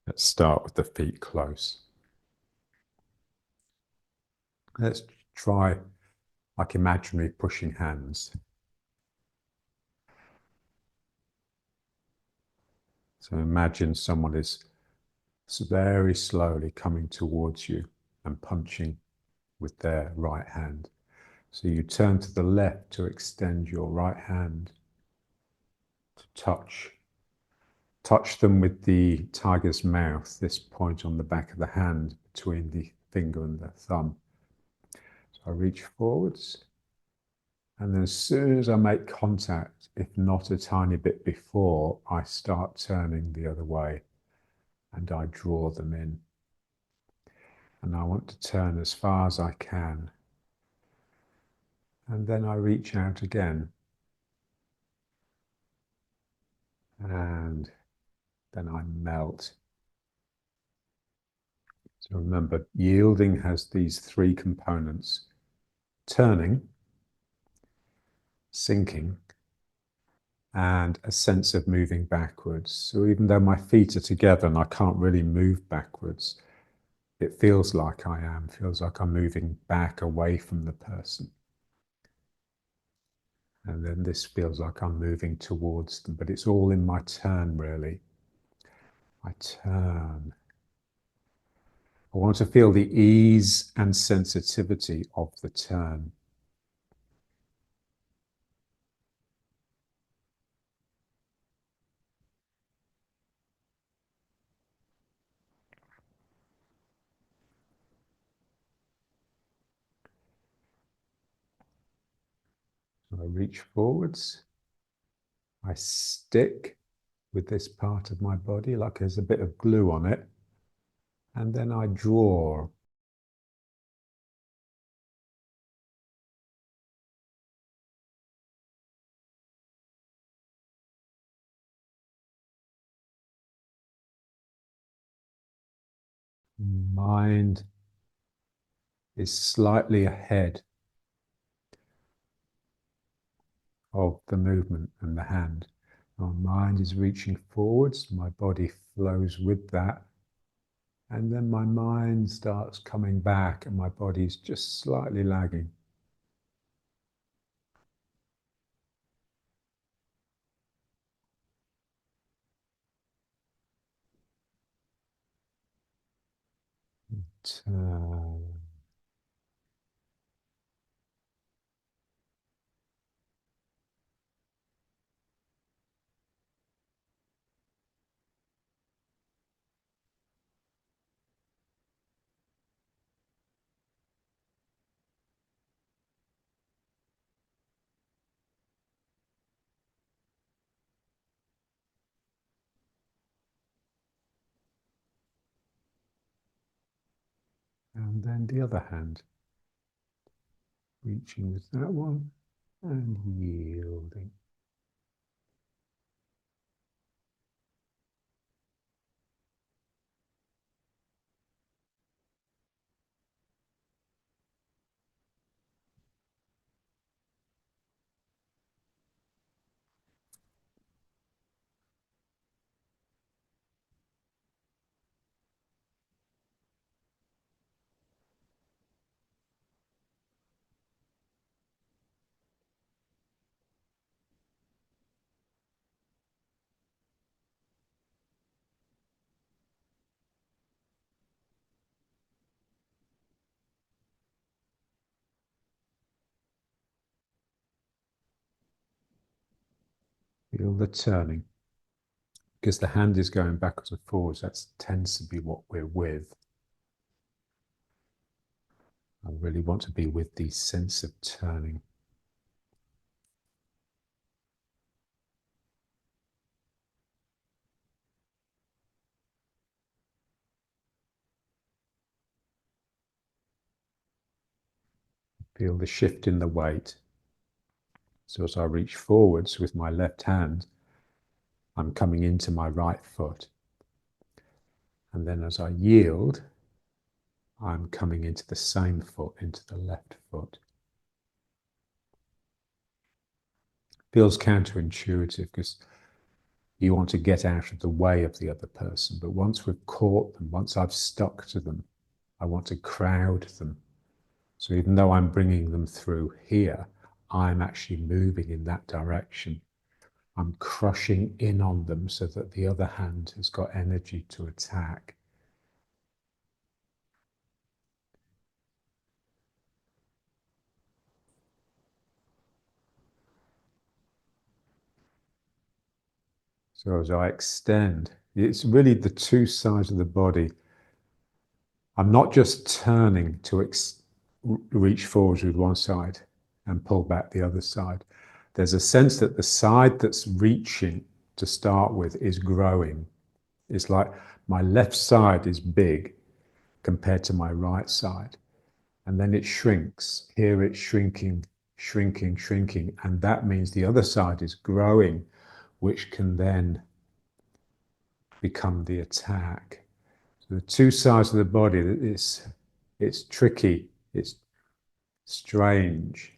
Let's start with the feet close. Let's try like imaginary pushing hands. So imagine someone is very slowly coming towards you and punching with their right hand. So you turn to the left to extend your right hand to touch them with the tiger's mouth, this point on the back of the hand between the finger and the thumb. So I reach forwards, and then as soon as I make contact, if not a tiny bit before, I start turning the other way and I draw them in. And I want to turn as far as I can. And then I reach out again. And then I melt. So remember, yielding has these three components: turning, sinking, and a sense of moving backwards. So even though my feet are together and I can't really move backwards, it feels like I am, feels like I'm moving back away from the person. And then this feels like I'm moving towards them, but it's all in my turn, really. I turn. I want to feel the ease and sensitivity of the turn. So I reach forwards. I stick with this part of my body like there's a bit of glue on it. And then I draw. Mind is slightly ahead of the movement and the hand. My mind is reaching forwards, my body flows with that. And then my mind starts coming back and my body's just slightly lagging. Turn. And then the other hand, reaching with that one and yielding. Feel the turning. Because the hand is going backwards and forwards, that tends to be what we're with. I really want to be with the sense of turning. Feel the shift in the weight. So as I reach forwards with my left hand, I'm coming into my right foot. And then as I yield, I'm coming into the same foot, into the left foot. Feels counterintuitive because you want to get out of the way of the other person. But once we've caught them, once I've stuck to them, I want to crowd them. So even though I'm bringing them through here, I'm actually moving in that direction. I'm crushing in on them so that the other hand has got energy to attack. So as I extend, it's really the two sides of the body. I'm not just turning to reach forwards with one side and pull back the other side. There's a sense that the side that's reaching to start with is growing. It's like my left side is big compared to my right side. And then it shrinks. Here it's shrinking, shrinking, shrinking. And that means the other side is growing, which can then become the attack. So the two sides of the body, it's tricky, it's strange.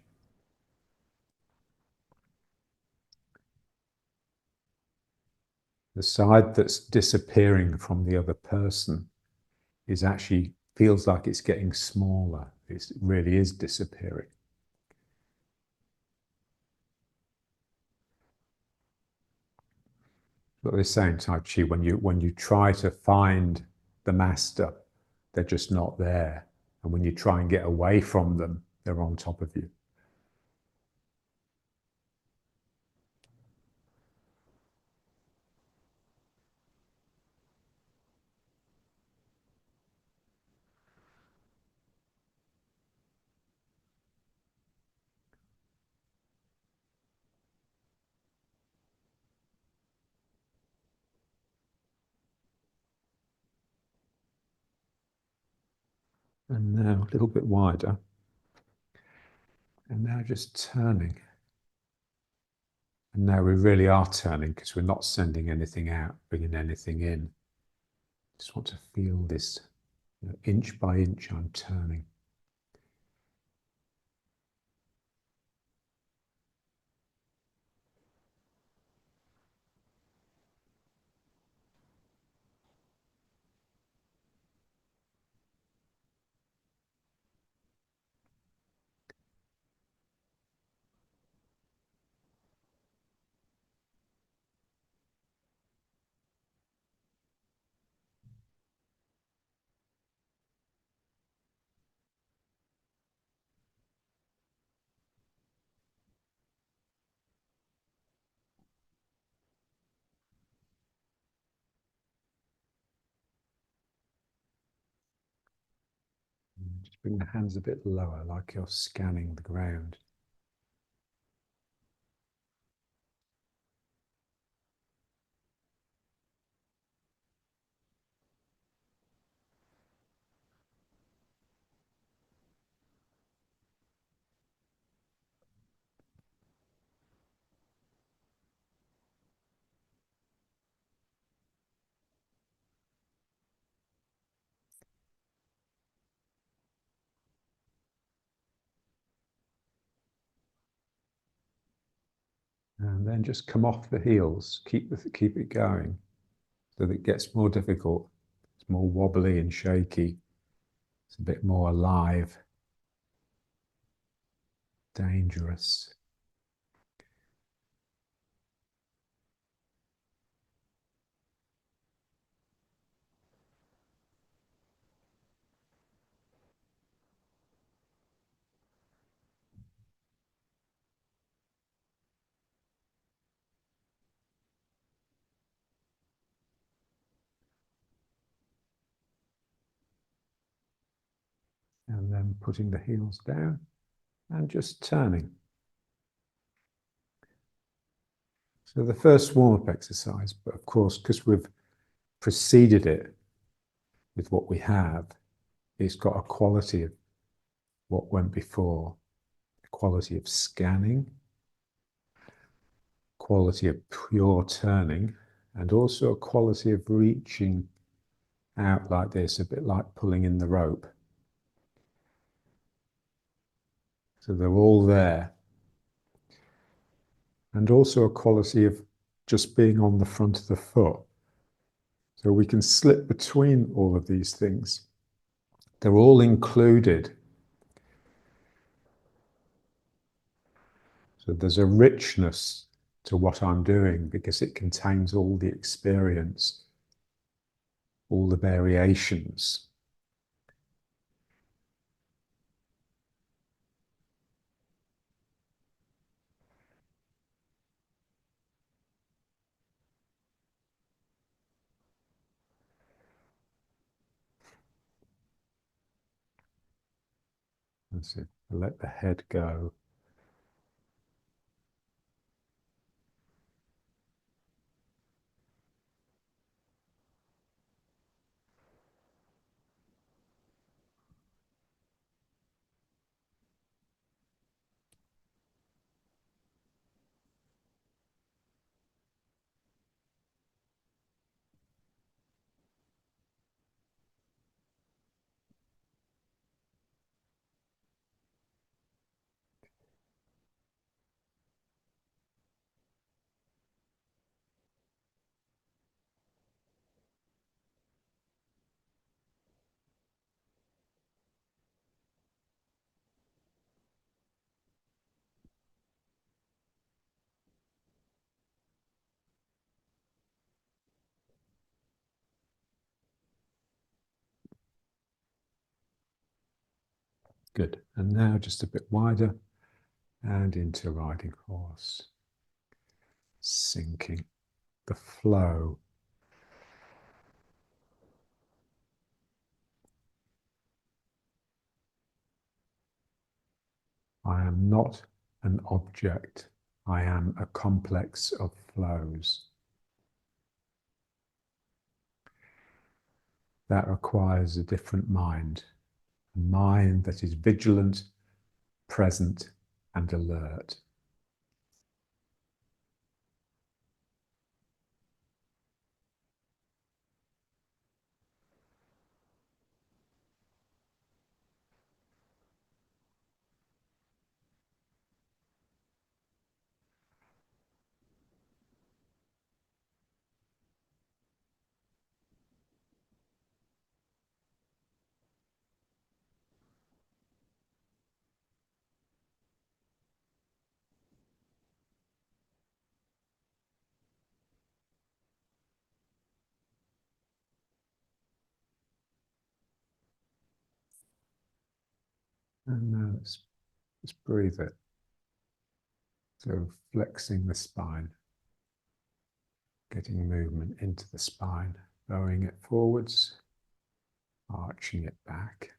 The side that's disappearing from the other person is actually feels like it's getting smaller. It really is disappearing. But they're saying Tai Chi, when you try to find the master, they're just not there. And when you try and get away from them, they're on top of you. And now a little bit wider. And now just turning. And now we really are turning because we're not sending anything out, bringing anything in. Just want to feel this, inch by inch, I'm turning. Just bring the hands a bit lower, like you're scanning the ground. And then just come off the heels, keep it going so that it gets more difficult. It's more wobbly and shaky. It's a bit more alive, dangerous. And then putting the heels down and just turning. So the first warm-up exercise, but of course, because we've preceded it with what we have, it's got a quality of what went before, a quality of scanning, quality of pure turning, and also a quality of reaching out like this, a bit like pulling in the rope. So they're all there. And also a quality of just being on the front of the foot. So we can slip between all of these things. They're all included. So there's a richness to what I'm doing because it contains all the experience, all the variations. That's it. Let the head go. Good. And now just a bit wider and into riding horse. Sinking. The flow. I am not an object. I am a complex of flows. That requires a different mind, a mind that is vigilant, present, and alert. And now let's breathe it. So flexing the spine, getting movement into the spine, lowering it forwards, arching it back.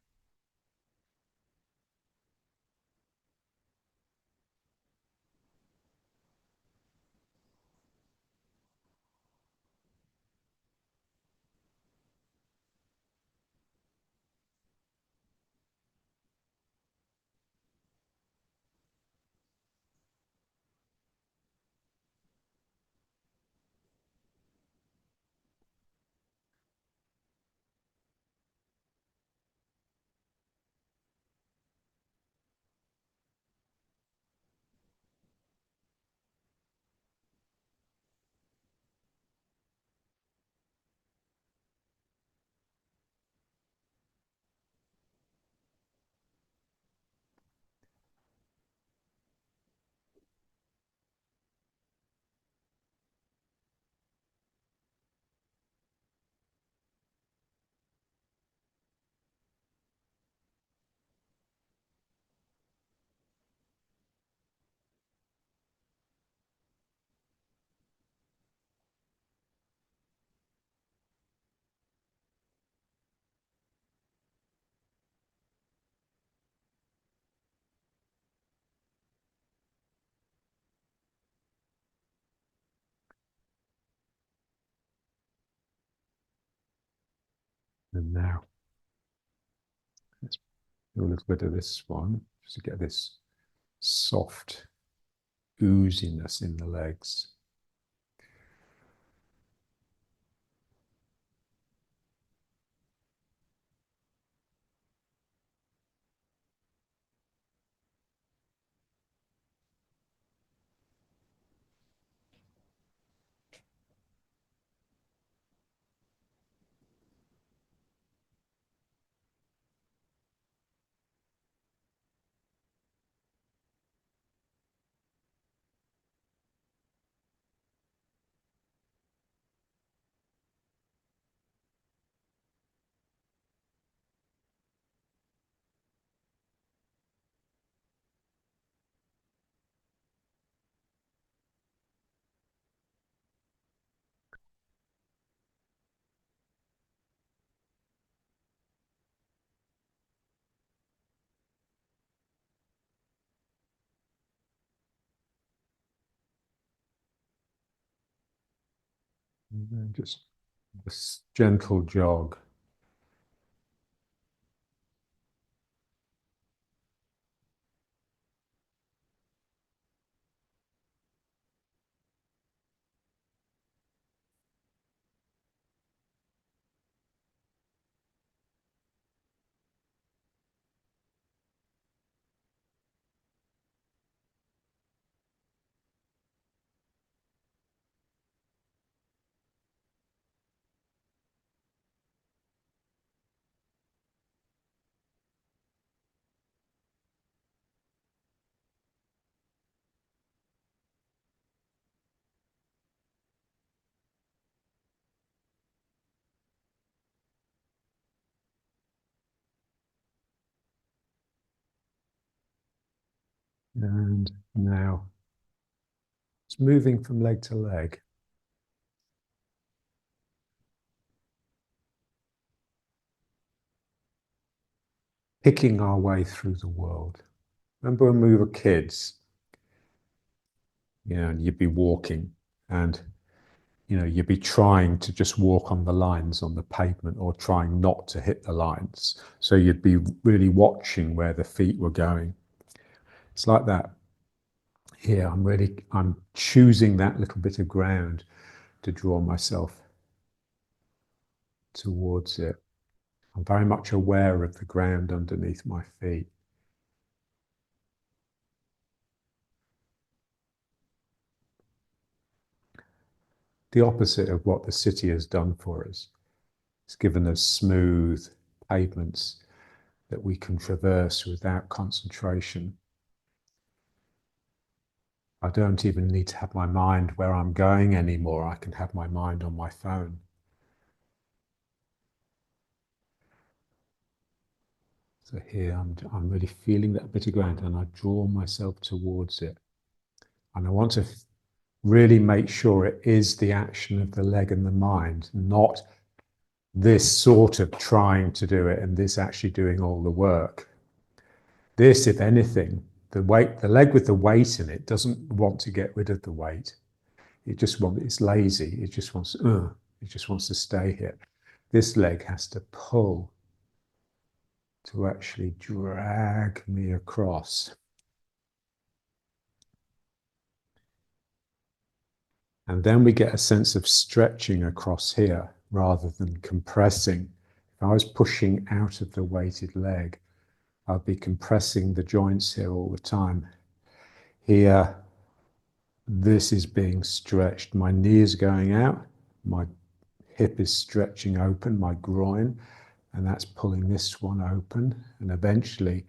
And now let's do a little bit of this one, just to get this soft ooziness in the legs. And then just this gentle jog. And now it's moving from leg to leg. Picking our way through the world. Remember when we were kids, and you'd be walking and, you'd be trying to just walk on the lines on the pavement or trying not to hit the lines. So you'd be really watching where the feet were going. It's like that here. I'm choosing that little bit of ground to draw myself towards it. I'm very much aware of the ground underneath my feet. The opposite of what the city has done for us. It's given us smooth pavements that we can traverse without concentration. I don't even need to have my mind where I'm going anymore. I can have my mind on my phone. So here I'm really feeling that bit of ground and I draw myself towards it. And I want to really make sure it is the action of the leg and the mind, not this sort of trying to do it and this actually doing all the work. This, if anything, the leg with the weight in it doesn't want to get rid of the weight. It's lazy. It just wants to stay here. This leg has to pull to actually drag me across. And then we get a sense of stretching across here rather than compressing. If I was pushing out of the weighted leg, I'd be compressing the joints here all the time. Here, this is being stretched. My knee is going out, my hip is stretching open, my groin, and that's pulling this one open. And eventually,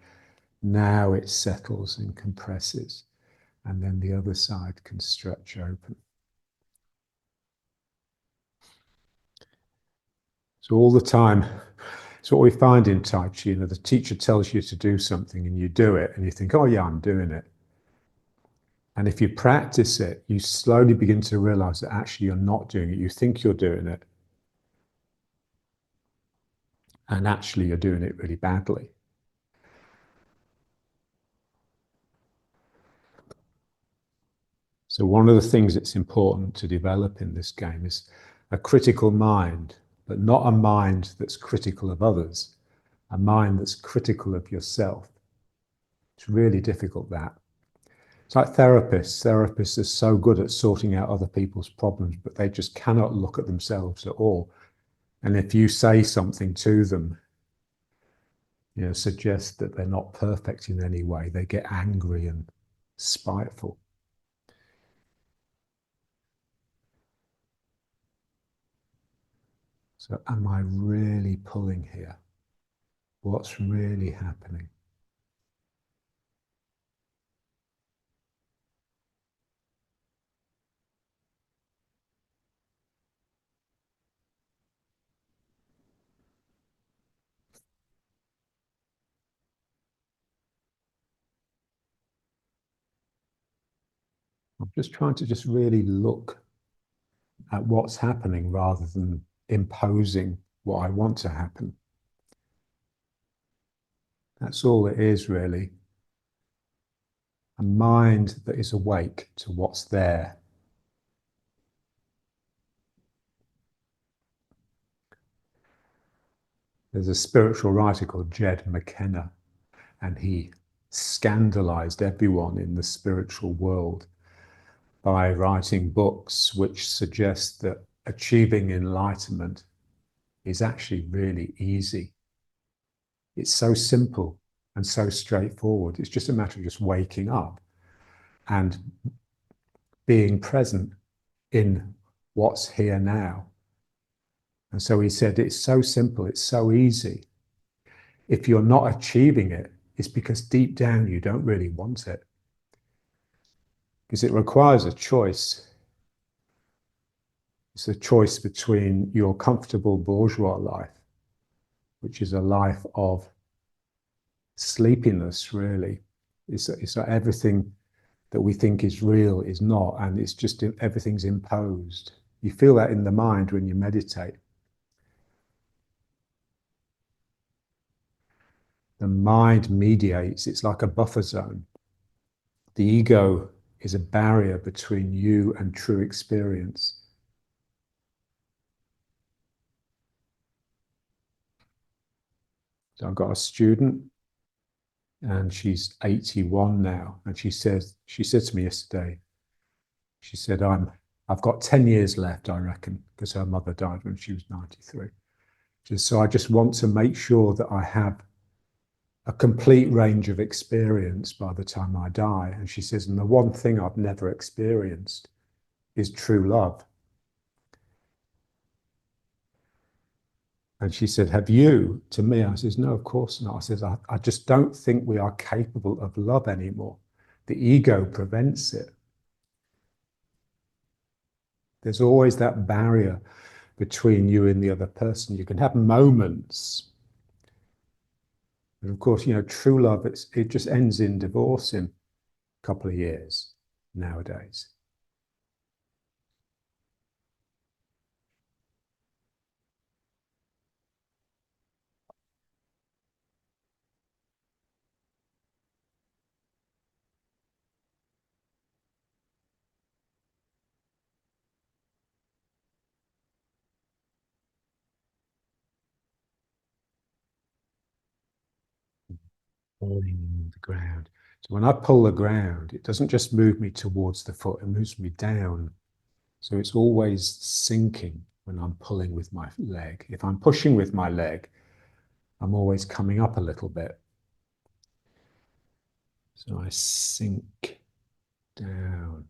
now it settles and compresses. And then the other side can stretch open. So all the time, so what we find in Tai Chi, the teacher tells you to do something and you do it and you think, oh yeah, I'm doing it. And if you practice it, you slowly begin to realize that actually you're not doing it. You think you're doing it. And actually you're doing it really badly. So one of the things that's important to develop in this game is a critical mind, but not a mind that's critical of others, a mind that's critical of yourself. It's really difficult, that. It's like therapists. Therapists are so good at sorting out other people's problems, but they just cannot look at themselves at all. And if you say something to them, suggest that they're not perfect in any way, they get angry and spiteful. So am I really pulling here? What's really happening? I'm just trying to just really look at what's happening rather than imposing what I want to happen. That's all it is, really. A mind that is awake to what's there. There's a spiritual writer called Jed McKenna, and he scandalized everyone in the spiritual world by writing books which suggest that achieving enlightenment is actually really easy. It's so simple and so straightforward. It's just a matter of just waking up and being present in what's here now. And so he said, it's so simple, it's so easy. If you're not achieving it, it's because deep down you don't really want it. Because it requires a choice. It's a choice between your comfortable bourgeois life, which is a life of sleepiness, really. It's like everything that we think is real is not, and it's just everything's imposed. You feel that in the mind when you meditate. The mind mediates, it's like a buffer zone. The ego is a barrier between you and true experience. So I've got a student and she's 81 now. And she said to me yesterday, she said, I've got 10 years left, I reckon, because her mother died when she was 93. So I just want to make sure that I have a complete range of experience by the time I die. And she says, and the one thing I've never experienced is true love. And she said, have you? To me, I says, no, of course not. I says, I just don't think we are capable of love anymore. The ego prevents it. There's always that barrier between you and the other person. You can have moments. But of course, true love, it just ends in divorce in a couple of years nowadays. Falling in the ground. So when I pull the ground, it doesn't just move me towards the foot, it moves me down. So it's always sinking when I'm pulling with my leg. If I'm pushing with my leg, I'm always coming up a little bit. So I sink down.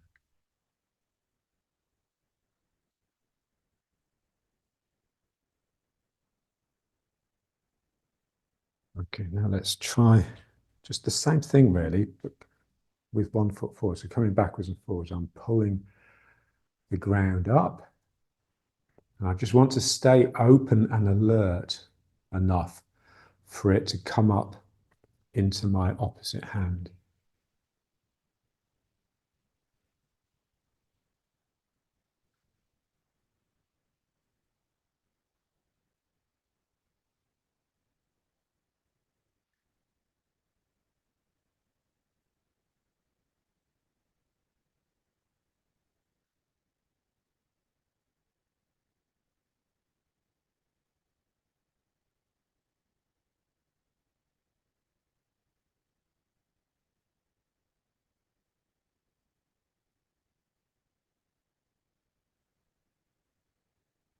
Okay, now let's try just the same thing really, but with one foot forward. So coming backwards and forwards, I'm pulling the ground up. And I just want to stay open and alert enough for it to come up into my opposite hand.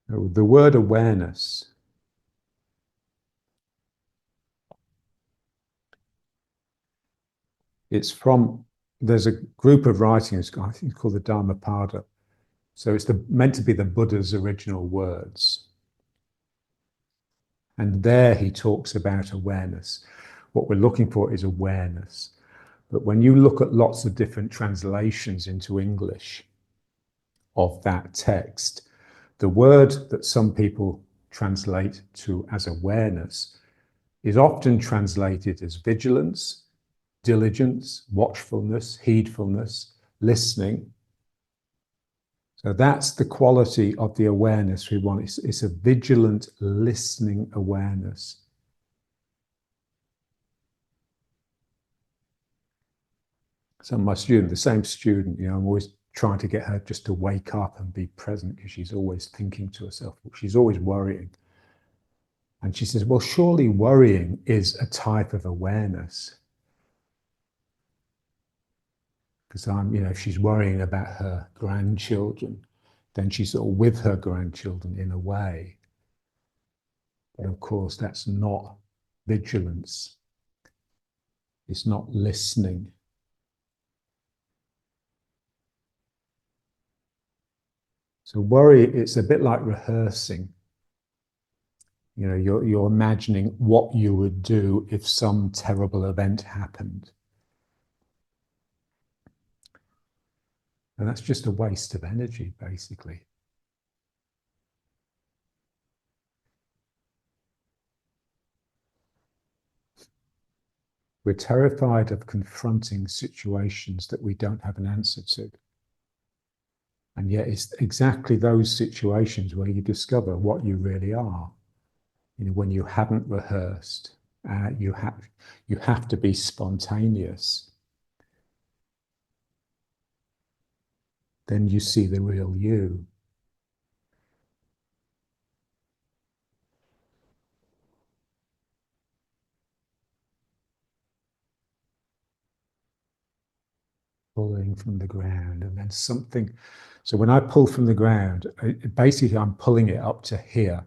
The word awareness there's a group of writings, I think it's called the Dhammapada. So it's meant to be the Buddha's original words. And there he talks about awareness. What we're looking for is awareness. But when you look at lots of different translations into English of that text, the word that some people translate to as awareness is often translated as vigilance, diligence, watchfulness, heedfulness, listening. So that's the quality of the awareness we want. It's a vigilant, listening awareness. So my student, the same student, I'm always trying to get her just to wake up and be present because she's always thinking to herself. She's always worrying. And she says, well, surely worrying is a type of awareness. Because if she's worrying about her grandchildren, then she's sort of with her grandchildren in a way. But of course, that's not vigilance. It's not listening. So worry, it's a bit like rehearsing. You're imagining what you would do if some terrible event happened. And that's just a waste of energy, basically. We're terrified of confronting situations that we don't have an answer to. And yet it's exactly those situations where you discover what you really are. When you haven't rehearsed, you have to be spontaneous. Then you see the real you. Pulling from the ground, and then something. So when I pull from the ground, basically I'm pulling it up to here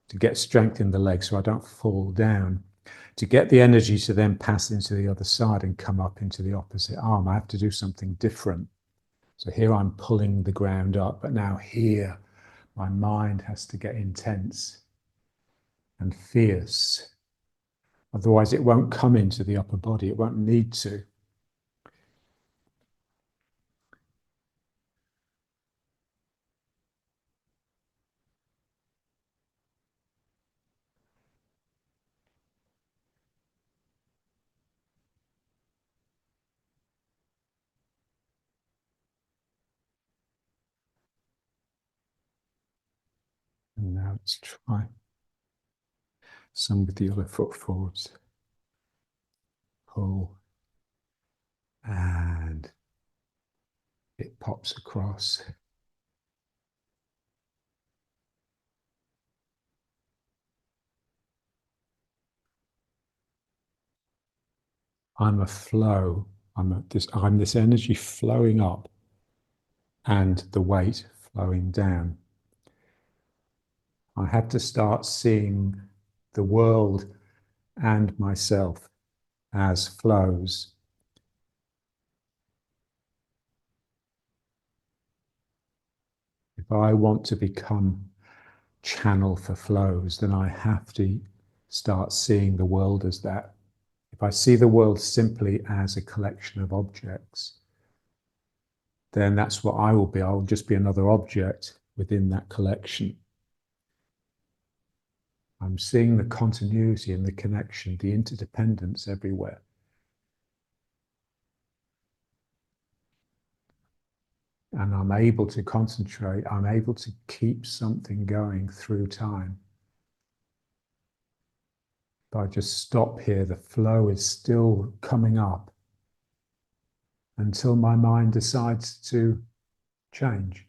to get strength in the leg so I don't fall down. To get the energy to then pass into the other side and come up into the opposite arm, I have to do something different. So here I'm pulling the ground up, but now here my mind has to get intense and fierce. Otherwise it won't come into the upper body, it won't need to. And now let's try some with the other foot forwards. Pull. And it pops across. I'm a flow. I'm this energy flowing up and the weight flowing down. I have to start seeing the world and myself as flows. If I want to become channel for flows, then I have to start seeing the world as that. If I see the world simply as a collection of objects, then that's what I will be. I will just be another object within that collection. I'm seeing the continuity and the connection, the interdependence everywhere. And I'm able to concentrate, I'm able to keep something going through time. If I just stop here, the flow is still coming up until my mind decides to change.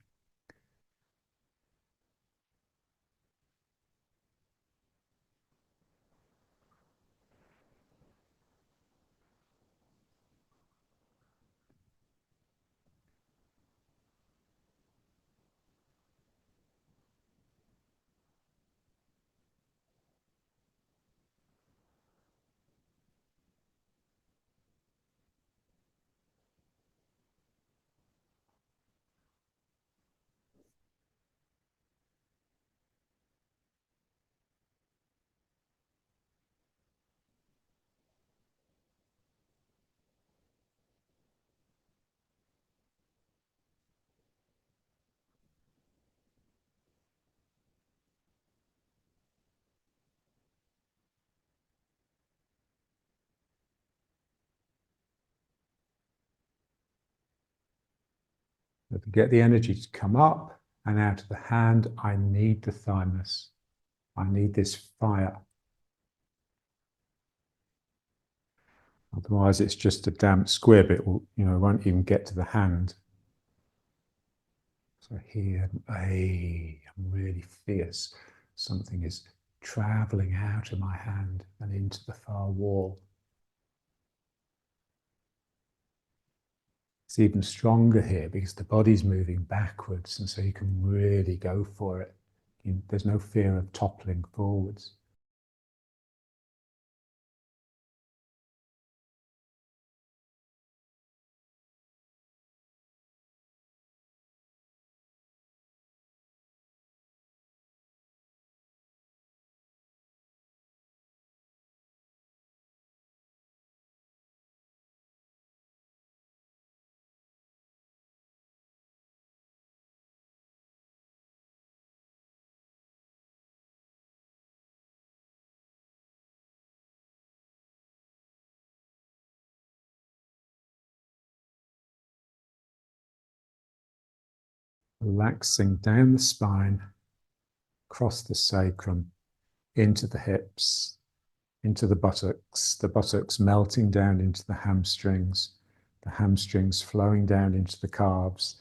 But to get the energy to come up and out of the hand, I need the thymus. I need this fire. Otherwise, it's just a damp squib. It will, won't even get to the hand. So here, I'm really fierce. Something is traveling out of my hand and into the far wall. It's even stronger here because the body's moving backwards, and so you can really go for it. There's no fear of toppling forwards. Relaxing down the spine, across the sacrum, into the hips, into the buttocks melting down into the hamstrings flowing down into the calves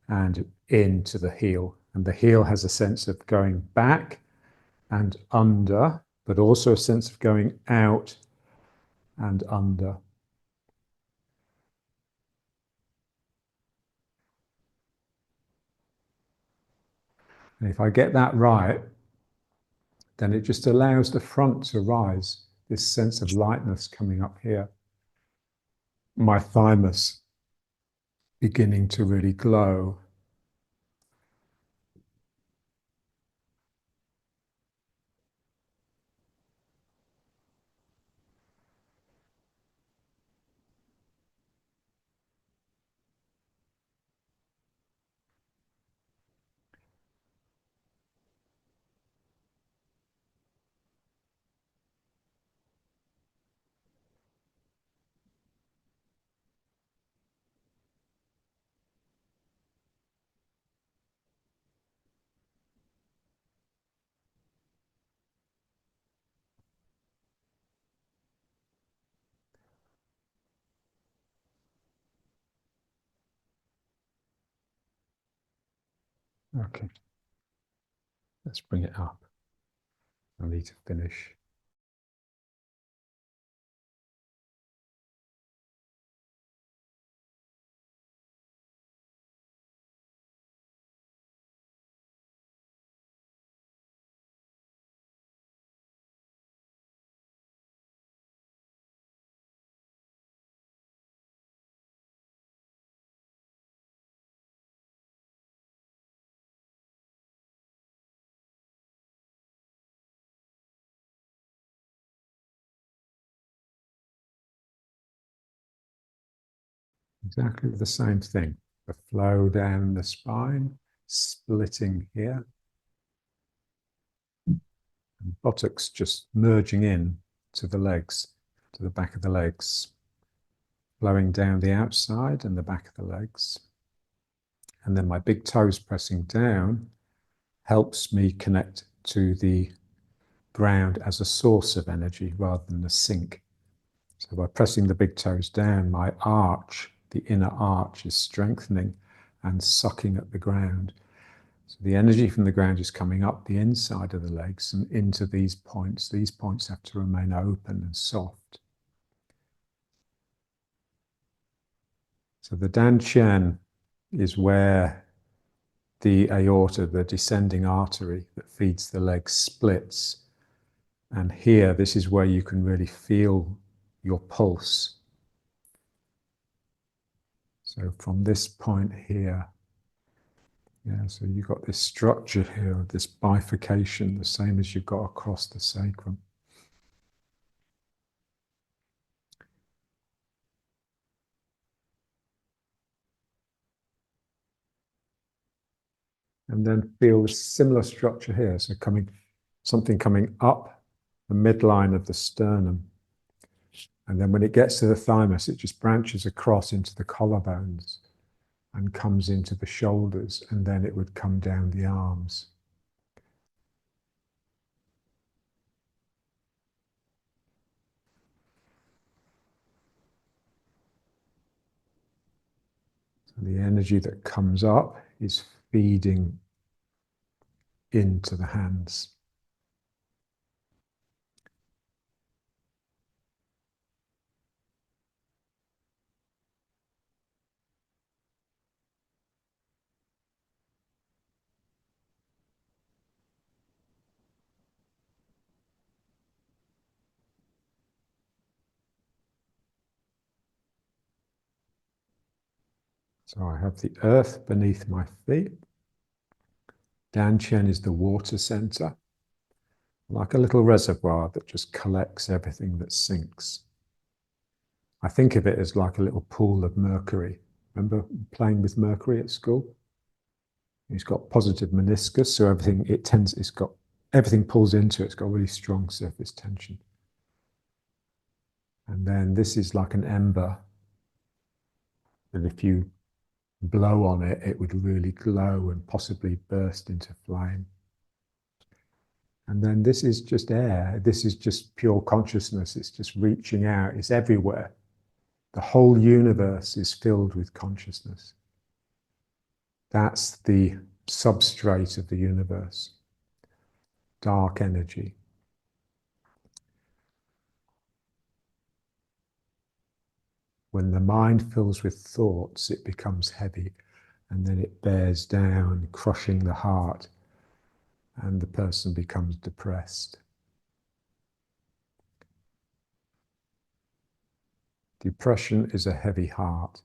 and into the heel. And the heel has a sense of going back and under, but also a sense of going out and under. And if I get that right, then it just allows the front to rise, this sense of lightness coming up here. My thymus beginning to really glow. Okay, let's bring it up. I need to finish. Exactly the same thing. The flow down the spine, splitting here. And buttocks just merging in to the legs, to the back of the legs. Flowing down the outside and the back of the legs. And then my big toes pressing down helps me connect to the ground as a source of energy rather than a sink. So by pressing the big toes down, my arch, the inner arch, is strengthening and sucking at the ground. So the energy from the ground is coming up the inside of the legs and into these points. These points have to remain open and soft. So the dantian is where the aorta, the descending artery that feeds the legs, splits. And here, this is where you can really feel your pulse. So from this point here, yeah, so you've got this structure here, this bifurcation, the same as you've got across the sacrum. And then feel a similar structure here. So something coming up the midline of the sternum. And then when it gets to the thymus, it just branches across into the collarbones and comes into the shoulders, and then it would come down the arms. So the energy that comes up is feeding into the hands. So I have the earth beneath my feet. Danchen is the water center, like a little reservoir that just collects everything that sinks. I think of it as like a little pool of mercury. Remember playing with mercury at school? It's got positive meniscus, so everything pulls into it. It's got really strong surface tension. And then this is like an ember, and if you blow on it, it would really glow and possibly burst into flame. And then this is just air. This is just pure consciousness. It's just reaching out. It's everywhere. The whole universe is filled with consciousness. That's the substrate of the universe. Dark energy. When the mind fills with thoughts, it becomes heavy, and then it bears down, crushing the heart, and the person becomes depressed. Depression is a heavy heart.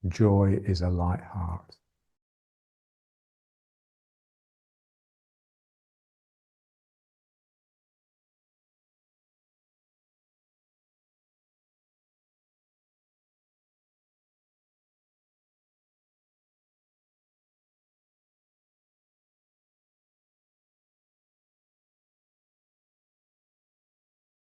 Joy is a light heart.